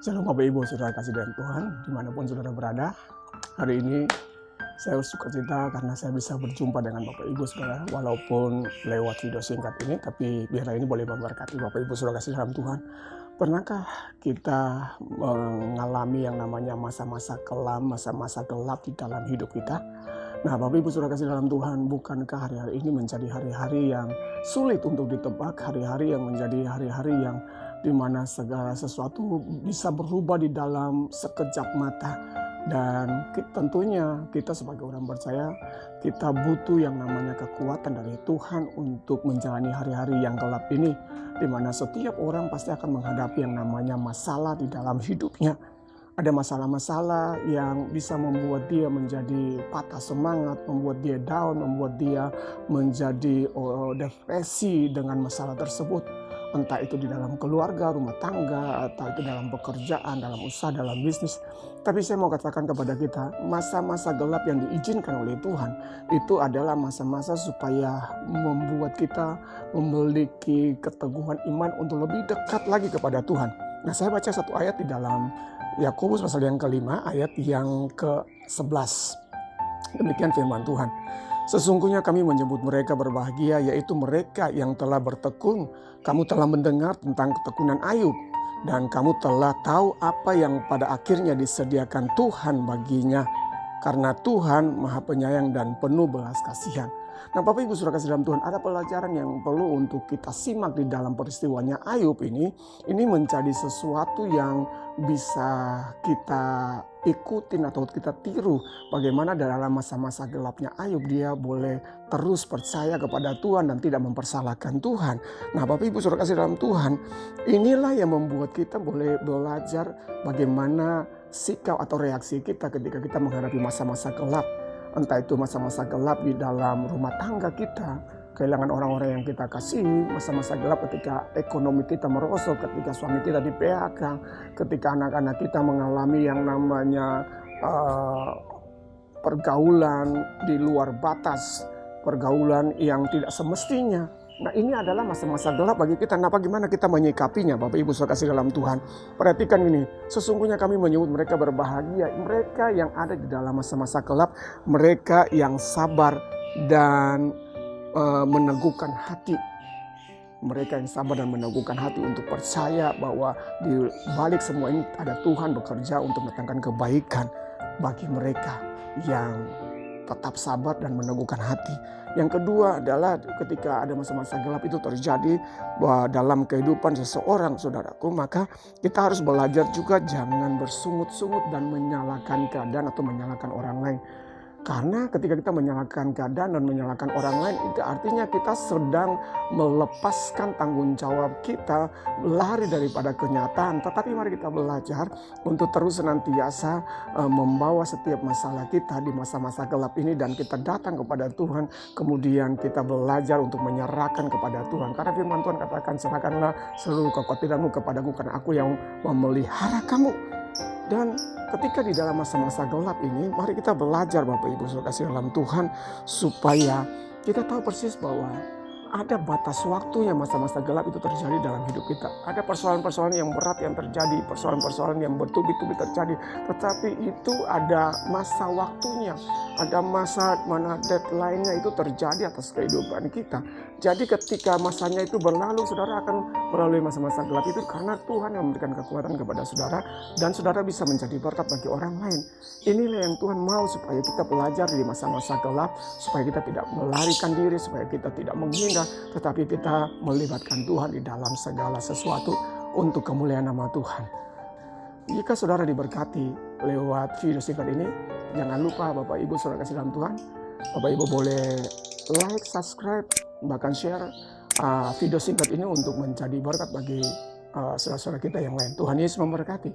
Shalom Bapak Ibu Saudara kasih dalam Tuhan, dimanapun Saudara berada. Hari ini saya bersukacita karena saya bisa berjumpa dengan Bapak Ibu Saudara, walaupun lewat video singkat ini, tapi biar ini boleh memberkati Bapak Ibu Saudara kasih dalam Tuhan. Pernahkah kita mengalami yang namanya masa-masa kelam, masa-masa gelap di dalam hidup kita? Nah, Bapak Ibu Saudara kasih dalam Tuhan, bukankah hari-hari ini menjadi hari-hari yang sulit untuk ditebak, hari-hari yang menjadi hari-hari yang dimana segala sesuatu bisa berubah di dalam sekejap mata. Dan tentunya kita sebagai orang percaya, kita butuh yang namanya kekuatan dari Tuhan untuk menjalani hari-hari yang gelap ini, dimana setiap orang pasti akan menghadapi yang namanya masalah di dalam hidupnya. Ada masalah-masalah yang bisa membuat dia menjadi patah semangat, membuat dia down, membuat dia menjadi depresi dengan masalah tersebut. Entah itu di dalam keluarga, rumah tangga, atau itu dalam pekerjaan, dalam usaha, dalam bisnis. Tapi saya mau katakan kepada kita, masa-masa gelap yang diizinkan oleh Tuhan, itu adalah masa-masa supaya membuat kita memiliki keteguhan iman untuk lebih dekat lagi kepada Tuhan. Nah, saya baca satu ayat di dalam Yakobus pasal yang kelima, ayat yang ke-11. Demikian firman Tuhan. Sesungguhnya kami menyebut mereka berbahagia, yaitu mereka yang telah bertekun. Kamu telah mendengar tentang ketekunan Ayub, dan kamu telah tahu apa yang pada akhirnya disediakan Tuhan baginya. Karena Tuhan Maha Penyayang dan penuh belas kasihan. Nah, Bapak Ibu Saudara kasih dalam Tuhan, ada pelajaran yang perlu untuk kita simak di dalam peristiwanya Ayub ini. Ini menjadi sesuatu yang bisa kita ikutin atau kita tiru. Bagaimana dalam masa-masa gelapnya Ayub, dia boleh terus percaya kepada Tuhan dan tidak mempersalahkan Tuhan. Nah, Bapak Ibu Saudara kasih dalam Tuhan, inilah yang membuat kita boleh belajar bagaimana sikap atau reaksi kita ketika kita menghadapi masa-masa gelap. Entah itu masa-masa gelap di dalam rumah tangga kita, kehilangan orang-orang yang kita kasihi, masa-masa gelap ketika ekonomi kita merosot, ketika suami kita di PHK, ketika anak-anak kita mengalami yang namanya pergaulan di luar batas, pergaulan yang tidak semestinya. Nah, ini adalah masa-masa gelap bagi kita. Nah, bagaimana kita menyikapinya, Bapak Ibu Saudara kasih dalam Tuhan? Perhatikan ini, sesungguhnya kami menyebut mereka berbahagia, mereka yang ada di dalam masa-masa gelap, mereka yang sabar dan meneguhkan hati. Mereka yang sabar dan meneguhkan hati untuk percaya bahwa di balik semua ini ada Tuhan bekerja untuk mendatangkan kebaikan bagi mereka yang tetap sabar dan meneguhkan hati. Yang kedua adalah ketika ada masa-masa gelap itu terjadi dalam kehidupan seseorang, saudaraku, maka kita harus belajar juga jangan bersungut-sungut dan menyalahkan keadaan atau menyalahkan orang lain. Karena ketika kita menyalahkan keadaan dan menyalahkan orang lain, itu artinya kita sedang melepaskan tanggung jawab kita, lari daripada kenyataan. Tetapi mari kita belajar untuk terus senantiasa membawa setiap masalah kita di masa-masa gelap ini, dan kita datang kepada Tuhan. Kemudian kita belajar untuk menyerahkan kepada Tuhan. Karena firman Tuhan katakan, serahkanlah seluruh kekhawatiranmu kepadaku, karena aku yang memelihara kamu. Dan ketika di dalam masa-masa gelap ini, mari kita belajar Bapak Ibu Saudara kasih dalam Tuhan, supaya kita tahu persis bahwa ada batas waktu yang masa-masa gelap itu terjadi dalam hidup kita. Ada persoalan-persoalan yang berat yang terjadi, persoalan-persoalan yang bertubi-tubi terjadi. Tetapi itu ada masa waktunya, ada masa mana deadline-nya itu terjadi atas kehidupan kita. Jadi ketika masanya itu berlalu, saudara akan melalui masa-masa gelap itu karena Tuhan yang memberikan kekuatan kepada saudara, dan saudara bisa menjadi berkat bagi orang lain. Inilah yang Tuhan mau supaya kita belajar di masa-masa gelap, supaya kita tidak melarikan diri, supaya kita tidak menghindar, tetapi kita melibatkan Tuhan di dalam segala sesuatu untuk kemuliaan nama Tuhan. Jika saudara diberkati lewat video singkat ini, jangan lupa Bapak Ibu Saudara kasih dalam Tuhan, Bapak Ibu boleh like, subscribe, bahkan share video singkat ini untuk menjadi berkat bagi saudara-saudara kita yang lain. Tuhan Yesus memberkati.